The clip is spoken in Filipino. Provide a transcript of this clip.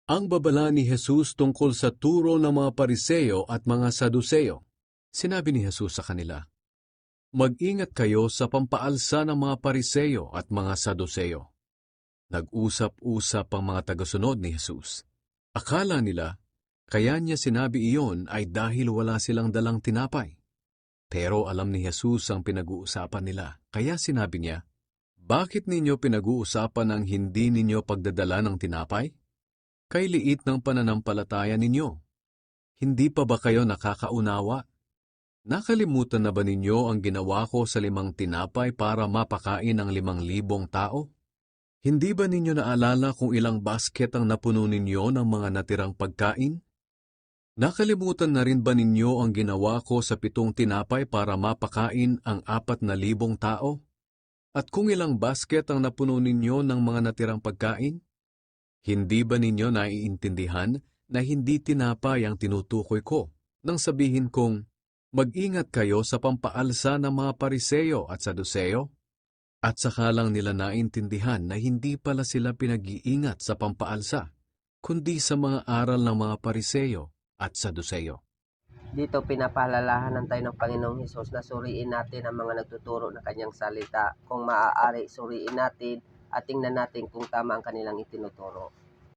Ang babala ni Jesus tungkol sa turo ng mga Pariseo at mga Saduceo. Sinabi ni Jesus sa kanila, "Mag-ingat kayo sa pampaalsa ng mga Pariseo at mga Saduceo." Nag-usap-usap ang mga tagasunod ni Jesus. Akala nila, kaya niya sinabi iyon ay dahil wala silang dalang tinapay. Pero alam ni Jesus ang pinag-uusapan nila, kaya sinabi niya, "Bakit ninyo pinag-uusapan ang hindi ninyo pagdadala ng tinapay? Kay liit ng pananampalataya ninyo. Hindi pa ba kayo nakakaunawa? Nakalimutan na ba ninyo ang ginawa ko sa 5 tinapay para mapakain ang 5,000 tao? Hindi ba ninyo naalala kung ilang basket ang napuno ninyo ng mga natirang pagkain? Nakalimutan na rin ba ninyo ang ginawa ko sa 7 tinapay para mapakain ang 4,000 tao? At kung ilang basket ang napuno ninyo ng mga natirang pagkain? Hindi ba ninyo naiintindihan na hindi tinapay ang tinutukoy ko nang sabihin kong, mag-ingat kayo sa pampaalsa ng mga Pariseo at Saduceo? At saka lang nila naintindihan na hindi pala sila pinag-iingat sa pampaalsa, kundi sa mga aral ng mga Pariseo at Saduceo. Dito pinapaalalahanan tayo ng Panginoong Hesus na suriin natin ang mga nagtuturo ng kanyang salita. Kung maaari, suriin natin at tingnan natin kung tama ang kanilang itinuturo.